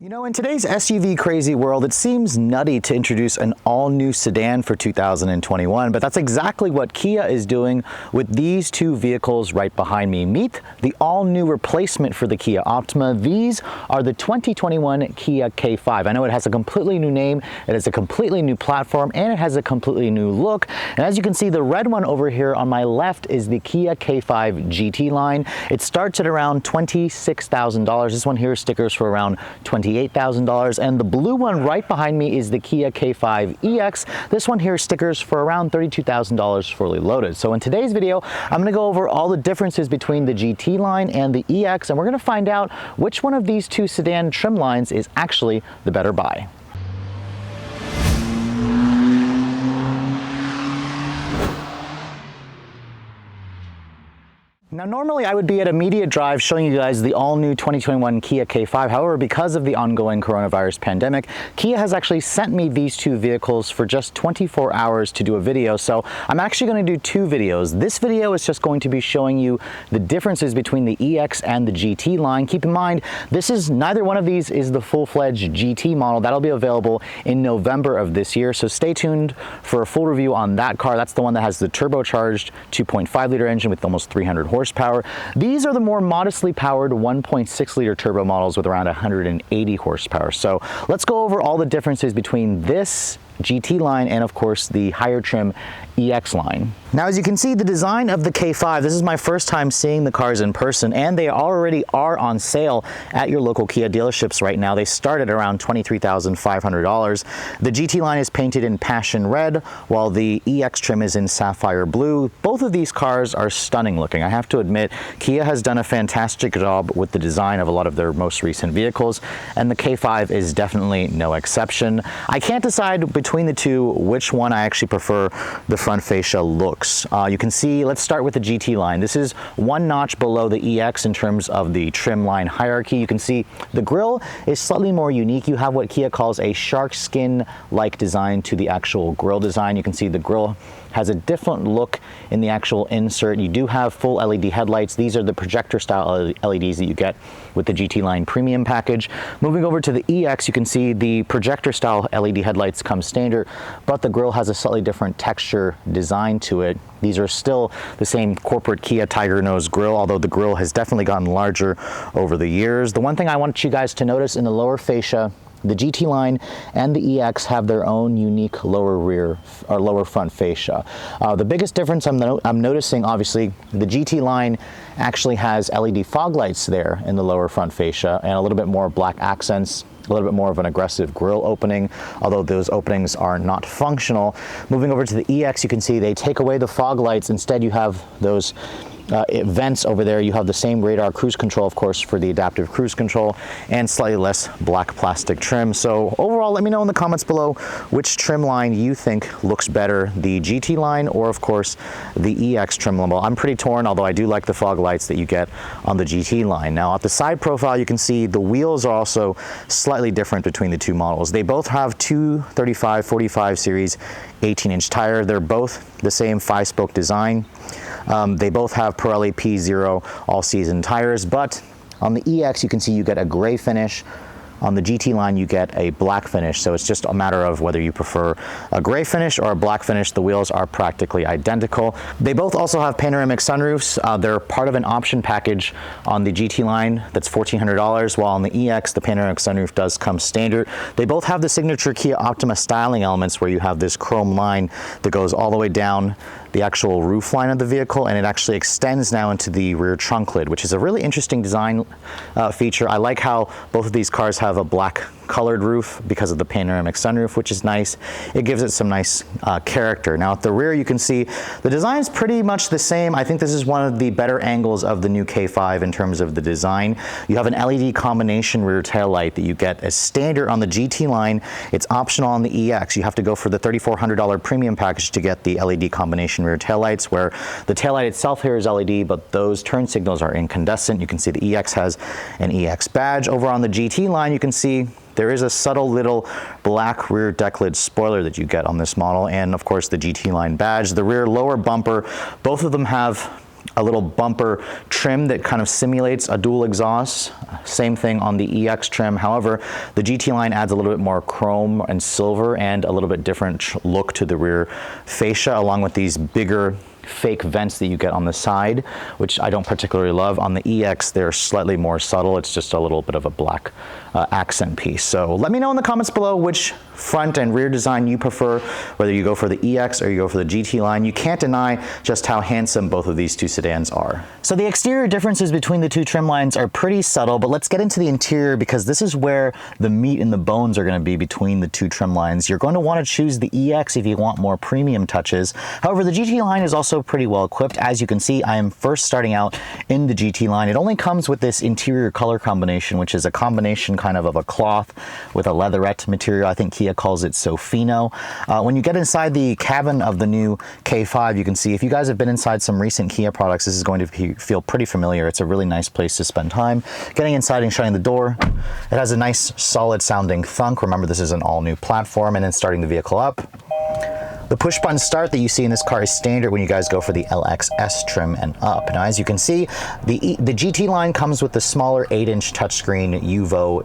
You know, in today's SUV crazy world, it seems nutty to introduce an all-new sedan for 2021, but that's exactly what Kia is doing with these two vehicles right behind me. Meet the all-new replacement for the Kia Optima. These are the 2021 Kia K5. I know it has a completely new name, it has a completely new platform, and it has a completely new look. And as you can see, the red one over here on my left is the Kia K5 GT line. It starts at around $26,000. This one here is stickers for around $28,000, and the blue one right behind me is the Kia K5 EX. This one here stickers for around $32,000 fully loaded. So in today's video, I'm going to go over all the differences between the GT line and the EX, and we're going to find out which one of these two sedan trim lines is actually the better buy. Now, normally I would be at a media drive showing you guys the all-new 2021 Kia K5. However, because of the ongoing coronavirus pandemic, Kia has actually sent me these two vehicles for just 24 hours to do a video. So I'm actually going to do two videos. This video is just going to be showing you the differences between the EX and the GT line. Keep in mind, neither one of these is the full-fledged GT model. That'll be available in November of this year. So stay tuned for a full review on that car. That's the one that has the turbocharged 2.5 liter engine with almost 300 horsepower. These are the more modestly powered 1.6 liter turbo models with around 180 horsepower. So let's go over all the differences between this GT line and of course the higher trim EX line. Now, as you can see, the design of the K5, this is my first time seeing the cars in person, and they already are on sale at your local Kia dealerships right now. They start at around $23,500. The GT line is painted in passion red, while the EX trim is in sapphire blue. Both of these cars are stunning looking. I have to admit, Kia has done a fantastic job with the design of a lot of their most recent vehicles, and the K5 is definitely no exception. I can't decide between the two which one I actually prefer the front fascia looks. You can see, let's start with the GT line. This is one notch below the EX in terms of the trim line hierarchy. You can see the grille is slightly more unique. You have what Kia calls a shark skin-like design to the actual grille design. You can see the grille has a different look in the actual insert. You do have full LED headlights. These are the projector style LEDs that you get with the GT line premium package. Moving over to the EX, you can see the projector style LED headlights come standard, but the grille has a slightly different texture design to it. These are still the same corporate Kia Tiger nose grille, although the grille has definitely gotten larger over the years. The one thing I want you guys to notice in the lower fascia, the GT line and the EX have their own unique lower front fascia. The biggest difference I'm noticing, obviously, the GT line actually has LED fog lights there in the lower front fascia and a little bit more black accents, a little bit more of an aggressive grille opening, although those openings are not functional. Moving over to the EX, you can see they take away the fog lights. Instead, you have those vents over there. You have the same radar cruise control, of course, for the adaptive cruise control, and slightly less black plastic trim. So overall, let me know in the comments below which trim line you think looks better, the GT line or of course the EX trim level. I'm pretty torn, although I do like the fog lights that you get on the GT line. Now at the side profile, you can see the wheels are also slightly different between the two models. They both have 235/45 series 18-inch tire. They're both the same 5-spoke design. They both have Pirelli P0 all-season tires, but on the EX you can see you get a gray finish. On the GT line, you get a black finish, so it's just a matter of whether you prefer a gray finish or a black finish. The wheels are practically identical. They both also have panoramic sunroofs. They're part of an option package on the GT line that's $1,400, while on the EX, the panoramic sunroof does come standard. They both have the signature Kia Optima styling elements where you have this chrome line that goes all the way down the actual roof line of the vehicle, and it actually extends now into the rear trunk lid, which is a really interesting design feature. I like how both of these cars have a black colored roof because of the panoramic sunroof, which is nice. It gives it some nice character. Now at the rear, you can see the design is pretty much the same. I think this is one of the better angles of the new K5 in terms of the design. You have an LED combination rear tail light that you get as standard on the GT line. It's optional on the EX. You have to go for the $3,400 premium package to get the LED combination rear tail lights, where the tail light itself here is LED, but those turn signals are incandescent. You can see the EX has an EX badge. Over on the GT line, you can see there is a subtle little black rear deck lid spoiler that you get on this model, and of course the GT line badge. The rear lower bumper, both of them have a little bumper trim that kind of simulates a dual exhaust. Same thing on the EX trim. However, the GT line adds a little bit more chrome and silver and a little bit different look to the rear fascia, along with these bigger fake vents that you get on the side, which I don't particularly love. On the EX, they're slightly more subtle. It's just a little bit of a black accent piece. So let me know in the comments below which front and rear design you prefer, whether you go for the EX or you go for the GT line. You can't deny just how handsome both of these two sedans are. So the exterior differences between the two trim lines are pretty subtle, but let's get into the interior because this is where the meat and the bones are going to be between the two trim lines. You're going to want to choose the EX if you want more premium touches. However, the GT line is also pretty well equipped. As you can see, I am first starting out in the GT line. It only comes with this interior color combination, which is a combination kind of a cloth with a leatherette material. I think Kia calls it Sofino. When you get inside the cabin of the new K5, you can see, if you guys have been inside some recent Kia products, this is going to feel pretty familiar. It's a really nice place to spend time. Getting inside and shutting the door, it has a nice solid sounding thunk. Remember, this is an all new platform. And then starting the vehicle up, the push button start that you see in this car is standard when you guys go for the LXS trim and up. Now, as you can see, the GT line comes with the smaller 8-inch touchscreen UVO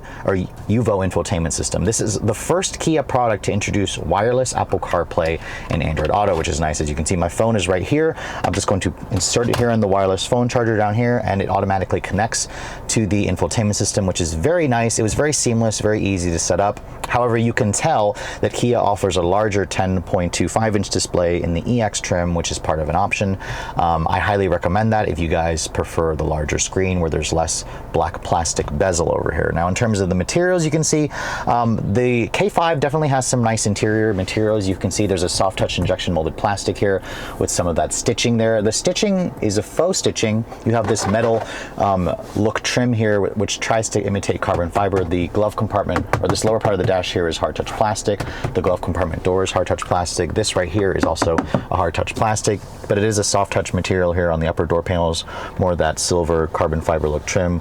infotainment system. This is the first Kia product to introduce wireless Apple CarPlay and Android Auto, which is nice. As you can see, my phone is right here. I'm just going to insert it here in the wireless phone charger down here, and it automatically connects to the infotainment system, which is very nice. It was very seamless, very easy to set up. However, you can tell that Kia offers a larger 10.25-inch display in the EX trim, which is part of an option. I highly recommend that if you guys prefer the larger screen where there's less black plastic bezel over here. Now, in terms of the materials, you can see the K5 definitely has some nice interior materials. You can see there's a soft touch injection molded plastic here with some of that stitching there. The stitching is a faux stitching. You have this metal look trim here, which tries to imitate carbon fiber. The glove compartment, or this lower part of the dash here, is hard touch plastic. The glove compartment door is hard touch plastic. This right here is also a hard touch plastic, but it is a soft touch material here on the upper door panels, more of that silver carbon fiber look trim.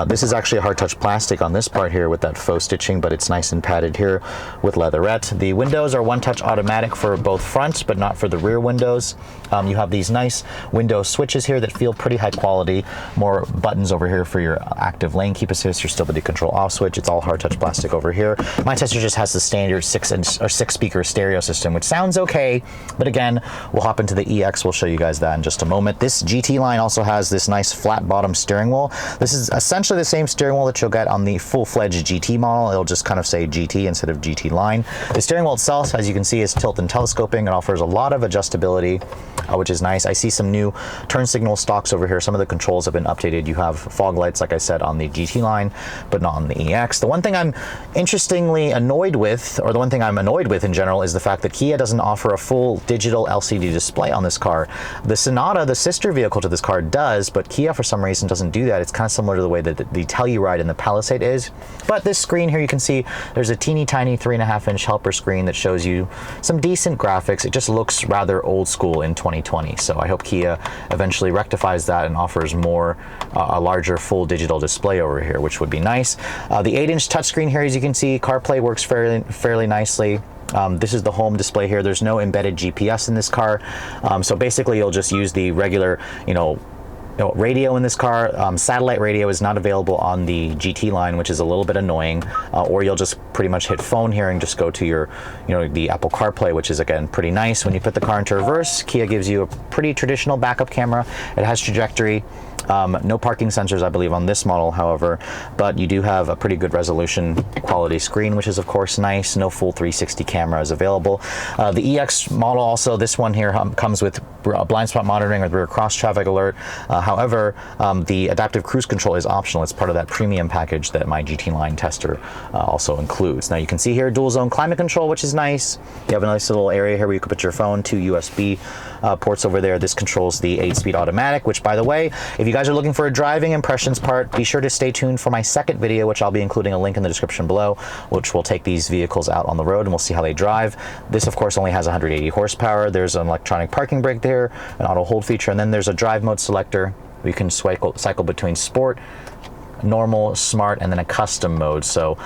This is actually a hard touch plastic on this part here with that faux stitching, but it's nice and padded here with leatherette. The windows are one touch automatic for both fronts, but not for the rear windows. You have these nice window switches here that feel pretty high quality. More buttons over here for your active lane keep assist, your stability control off switch. It's all hard touch plastic over here. My Tester just has the standard 6-speaker stereo system, which sounds okay, but again, we'll hop into the EX. We'll show you guys that in just a moment. This GT line also has this nice flat bottom steering wheel. This is essentially the same steering wheel that you'll get on the full-fledged GT model. It'll just kind of say GT instead of GT line. The steering wheel itself, as you can see, is tilt and telescoping. It offers a lot of adjustability, which is nice. I see some new turn signal stalks over here. Some of the controls have been updated. You have fog lights, like I said, on the GT line, but not on the EX. The one thing I'm interestingly annoyed with, or the one thing I'm annoyed with in general, is the fact that Kia doesn't offer a full digital LCD display on this car. The Sonata, the sister vehicle to this car, does, but Kia for some reason doesn't do that. It's kind of similar to the way that the Telluride and the Palisade is. But this screen here, you can see there's a teeny tiny 3.5-inch helper screen that shows you some decent graphics. It just looks rather old school in 2020. So I hope Kia eventually rectifies that and offers more, a larger full digital display over here, which would be nice. The 8-inch touchscreen here, as you can see, CarPlay works fairly nicely. This is the home display here. There's no embedded GPS in this car. So basically you'll just use the regular, radio in this car. Satellite radio is not available on the GT line, which is a little bit annoying. Or you'll just pretty much hit phone here and just go to your, the Apple CarPlay, which is again pretty nice. When you put the car into reverse, Kia gives you a pretty traditional backup camera. It has trajectory. No parking sensors, I believe, on this model, however, but you do have a pretty good resolution quality screen, which is of course nice. No full 360 cameras available. The EX model also, this one here comes with blind spot monitoring or rear cross traffic alert. However, the adaptive cruise control is optional. It's part of that premium package that my GT line Tester also includes. Now you can see here dual zone climate control, which is nice. You have a nice little area here where you can put your phone, 2 USB ports over there. This controls the 8-speed automatic, which, by the way, if you guys are looking for a driving impressions part, be sure to stay tuned for my second video, which I'll be including a link in the description below, which will take these vehicles out on the road and we'll see how they drive. This, of course, only has 180 horsepower. There's an electronic parking brake there, an auto hold feature, and then there's a drive mode selector. You can cycle between sport, normal, smart, and then a custom mode. So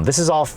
this is all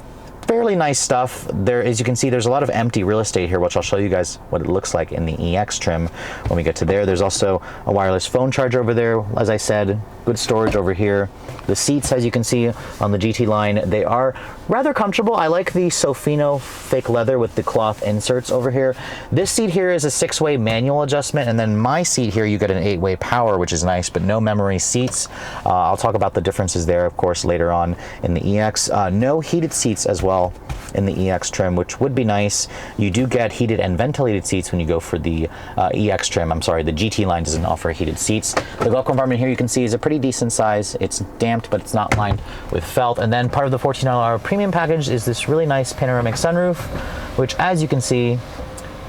fairly nice stuff. There, as you can see, there's a lot of empty real estate here, which I'll show you guys what it looks like in the EX trim when we get to there. There's also a wireless phone charger over there. As I said, good storage over here. The seats, as you can see on the GT line, they are rather comfortable. I like the Sofino fake leather with the cloth inserts over here. This seat here is a 6-way manual adjustment, and then my seat here, you get an 8-way power, which is nice, but no memory seats. I'll talk about the differences there, of course, later on in the EX. No heated seats as well in the EX trim, which would be nice. You do get heated and ventilated seats when you go for the EX trim. I'm sorry, the GT line doesn't offer heated seats. The glove compartment here you can see is a pretty decent size. It's damped, but it's not lined with felt. And then part of the $14 premium package is this really nice panoramic sunroof, which, as you can see,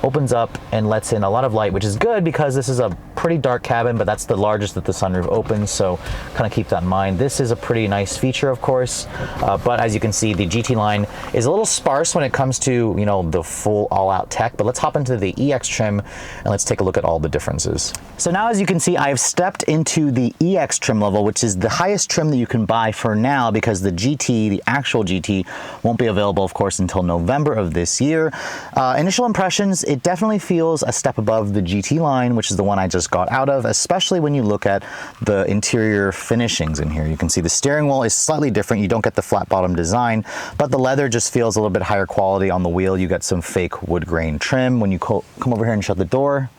opens up and lets in a lot of light, which is good because this is a pretty dark cabin, but that's the largest that the sunroof opens, so kind of keep that in mind. This is a pretty nice feature, of course, but as you can see, the GT line is a little sparse when it comes to, you know, the full all-out tech. But let's hop into the EX trim and let's take a look at all the differences. So now, as you can see, I've stepped into the EX trim level, which is the highest trim that you can buy for now, because the GT, the actual GT, won't be available, of course, until November of this year. Initial impressions, it definitely feels a step above the GT line, which is the one I just got out of, especially when you look at the interior finishings in here. You can see the steering wheel is slightly different. You don't get the flat bottom design, but the leather just feels a little bit higher quality on the wheel. You get some fake wood grain trim. When you come over here and shut the door,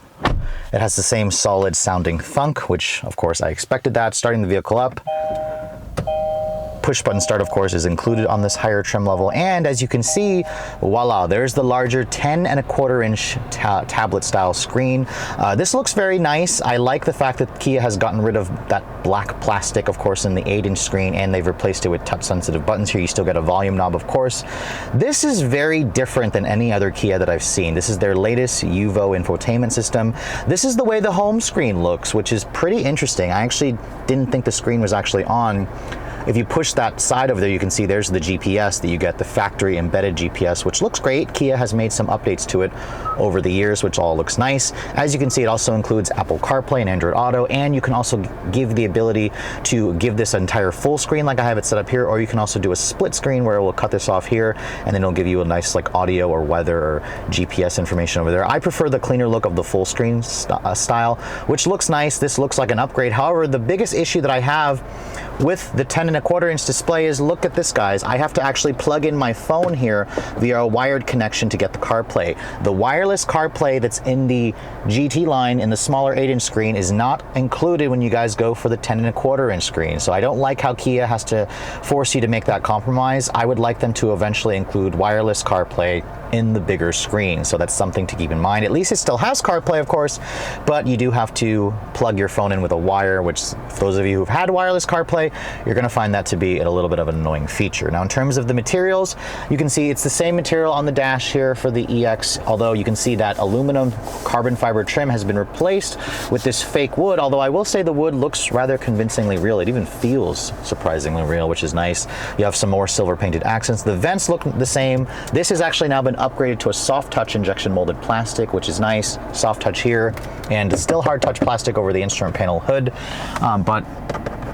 it has the same solid sounding thunk, which of course I expected that. Starting the vehicle up, push button start, of course, is included on this higher trim level. And as you can see, voila, there's the larger 10.25-inch tablet style screen. This looks very nice. I like the fact that Kia has gotten rid of that black plastic, of course, in the 8-inch screen, and they've replaced it with touch sensitive buttons here. You still get a volume knob, of course. This is very different than any other Kia that I've seen. This is their latest Yuvo infotainment system. This is the way the home screen looks, which is pretty interesting. I actually didn't think the screen was actually on. If you push that side over there, you can see there's the GPS that you get, the factory embedded GPS, which looks great. Kia has made some updates to it over the years, which all looks nice. As you can see, it also includes Apple CarPlay and Android Auto, and you can also give the ability to give this entire full screen like I have it set up here, or you can also do a split screen where it will cut this off here, and then it'll give you a nice like audio or weather or GPS information over there. I prefer the cleaner look of the full screen style, which looks nice. This looks like an upgrade. However, the biggest issue that I have with the 10.25-inch display is, look at this, guys. I have to actually plug in my phone here via a wired connection to get the CarPlay. The wireless CarPlay that's in the GT line in the smaller 8-inch screen is not included when you guys go for the 10.25-inch screen. So I don't like how Kia has to force you to make that compromise. I would like them to eventually include wireless CarPlay in the bigger screen. So that's something to keep in mind. At least it still has CarPlay, of course, but you do have to plug your phone in with a wire, which for those of you who've had wireless CarPlay, you're going to find that to be a little bit of an annoying feature. Now, in terms of the materials, you can see it's the same material on the dash here for the EX, although you can see that aluminum carbon fiber trim has been replaced with this fake wood, although I will say the wood looks rather convincingly real. It even feels surprisingly real, which is nice. You have some more silver painted accents. The vents look the same. This has actually now been upgraded to a soft touch injection molded plastic, which is nice. Soft touch here, and still hard touch plastic over the instrument panel hood, but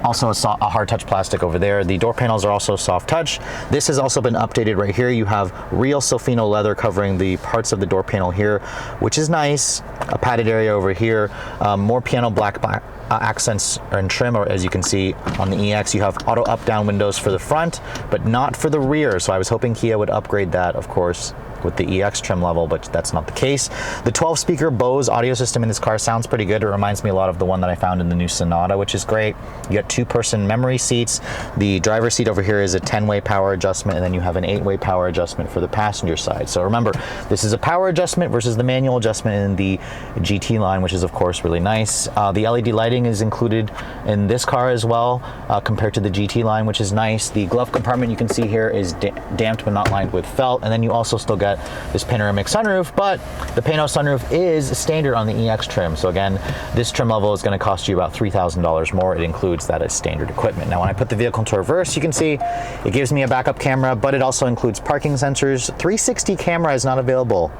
also a hard touch plastic over there. The door panels are also soft touch. This has also been updated right here. You have real Sofino leather covering the parts of the door panel here, which is nice. A padded area over here, more piano black accents and trim, or as you can see on the EX, you have auto up down windows for the front, but not for the rear. So I was hoping Kia would upgrade that, of course, with the EX trim level, but that's not the case. The 12-speaker Bose audio system in this car sounds pretty good. It reminds me a lot of the one that I found in the new Sonata, which is great. You get 2-person memory seats. The driver's seat over here is a 10-way power adjustment, and then you have an 8-way power adjustment for the passenger side. So remember, this is a power adjustment versus the manual adjustment in the GT line, which is of course really nice. The LED lighting is included in this car as well, compared to the GT line, which is nice. The glove compartment you can see here is damped but not lined with felt, and then you also still get this panoramic sunroof, but the Pano sunroof is standard on the EX trim. So again, this trim level is going to cost you about $3,000 more. It includes that as standard equipment. Now, when I put the vehicle into reverse, you can see it gives me a backup camera, but it also includes parking sensors. 360 camera is not available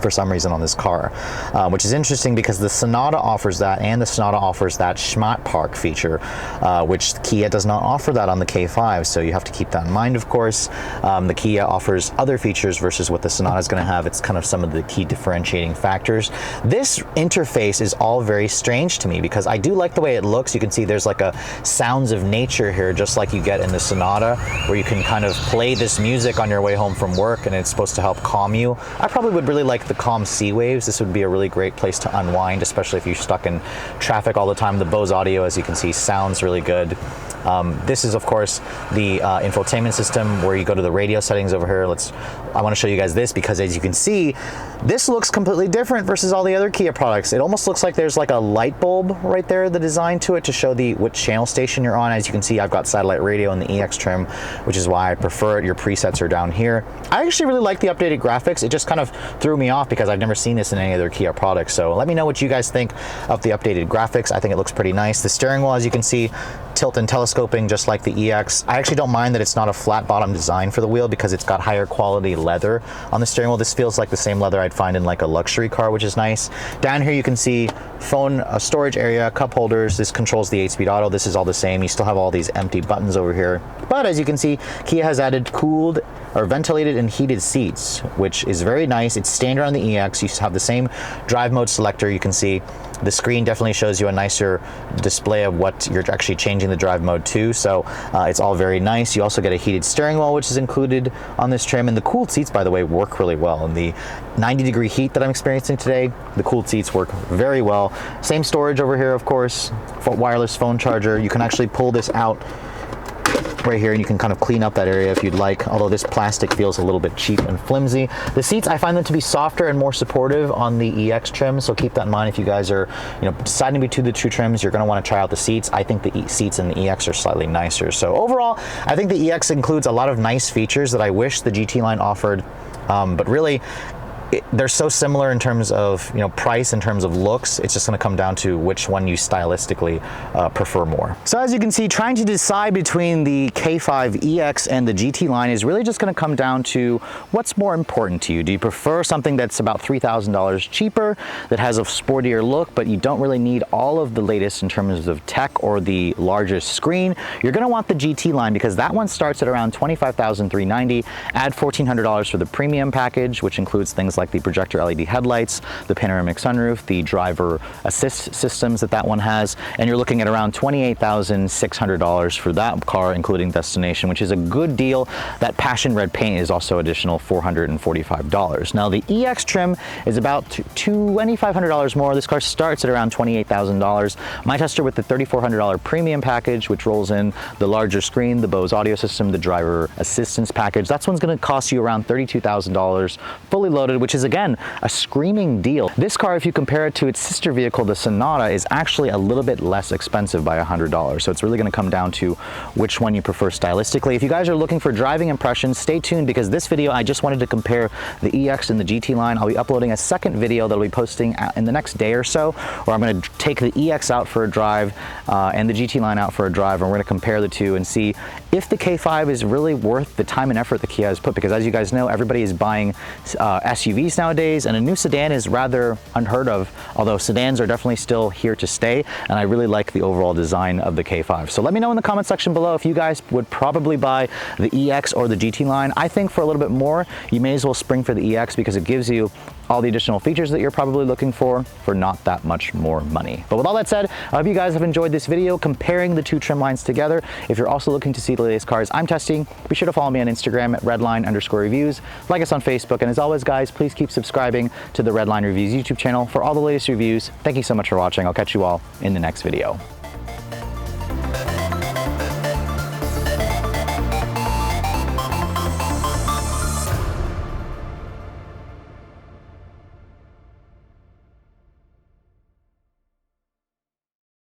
for some reason on this car, which is interesting because the Sonata offers that, and the Sonata offers that Schmatt Park feature, which Kia does not offer that on the K5, so you have to keep that in mind, of course. The Kia offers other features versus what the Sonata is going to have. It's kind of some of the key differentiating factors. This interface is all very strange to me because I do like the way it looks. You can see there's like a sounds of nature here, just like you get in the Sonata, where you can kind of play this music on your way home from work and it's supposed to help calm you. I probably would really like the Calm Sea Waves. This would be a really great place to unwind, especially if you're stuck in traffic all the time. The Bose audio, as you can see, sounds really good. This is, of course, the infotainment system where you go to the radio settings over here. I want to show you guys this because, as you can see, this looks completely different versus all the other Kia products. It almost looks like there's like a light bulb right there, the design to it, to show which channel station you're on. As you can see, I've got satellite radio in the EX trim, which is why I prefer it. Your presets are down here. I actually really like the updated graphics. It just kind of threw me off because I've never seen this in any other Kia products. So let me know what you guys think of the updated graphics. I think it looks pretty nice. The steering wheel, as you can see, tilt and telescoping just like the EX. I actually don't mind that it's not a flat bottom design for the wheel because it's got higher quality leather on the steering wheel. This feels like the same leather I'd find in like a luxury car, which is nice. Down here you can see phone storage area, cup holders. This controls the 8-speed auto. This is all the same. You still have all these empty buttons over here. But as you can see, Kia has added cooled or ventilated and heated seats, which is very nice. It's standard on the EX. You have the same drive mode selector. You can see the screen definitely shows you a nicer display of what you're actually changing the drive mode to, so it's all very nice. You also get a heated steering wheel, which is included on this trim, and the cooled seats, by the way, work really well. In the 90-degree heat that I'm experiencing today, the cooled seats work very well. Same storage over here, of course, wireless phone charger. You can actually pull this out right here and you can kind of clean up that area if you'd like, although this plastic feels a little bit cheap and flimsy. The seats, I find them to be softer and more supportive on the EX trim, so keep that in mind if you guys are deciding between the two trims. You're going to want to try out the seats. I think the seats in the EX are slightly nicer. So overall, I think the EX includes a lot of nice features that I wish the GT line offered, but really they're so similar in terms of price, in terms of looks. It's just going to come down to which one you stylistically prefer more. So as you can see, trying to decide between the K5 EX and the GT line is really just going to come down to what's more important to you. Do you prefer something that's about $3,000 cheaper, that has a sportier look, but you don't really need all of the latest in terms of tech or the largest screen? You're going to want the GT line because that one starts at around $25,390. Add $1,400 for the premium package, which includes things like the projector LED headlights, the panoramic sunroof, the driver assist systems that one has, and you're looking at around $28,600 for that car, including destination, which is a good deal. That passion red paint is also additional $445. Now the EX trim is about $2,500 more. This car starts at around $28,000. My tester with the $3,400 premium package, which rolls in the larger screen, the Bose audio system, the driver assistance package, that's one's going to cost you around $32,000 fully loaded, which is again a screaming deal. This car, if you compare it to its sister vehicle, the Sonata, is actually a little bit less expensive by $100. So it's really going to come down to which one you prefer stylistically. If you guys are looking for driving impressions, stay tuned because this video I just wanted to compare the EX and the GT line. I'll be uploading a second video that'll be posting in the next day or so, where I'm going to take the EX out for a drive and the GT line out for a drive, and we're going to compare the two and see if the K5 is really worth the time and effort that Kia has put, because as you guys know, everybody is buying SUVs nowadays, and a new sedan is rather unheard of, although sedans are definitely still here to stay, and I really like the overall design of the K5. So let me know in the comment section below if you guys would probably buy the EX or the GT line. I think for a little bit more, you may as well spring for the EX because it gives you all the additional features that you're probably looking for not that much more money. But with all that said, I hope you guys have enjoyed this video comparing the two trim lines together. If you're also looking to see the latest cars I'm testing, be sure to follow me on Instagram at redline_reviews, like us on Facebook, and as always guys, please keep subscribing to the Redline Reviews YouTube channel for all the latest reviews. Thank you so much for watching. I'll catch you all in the next video.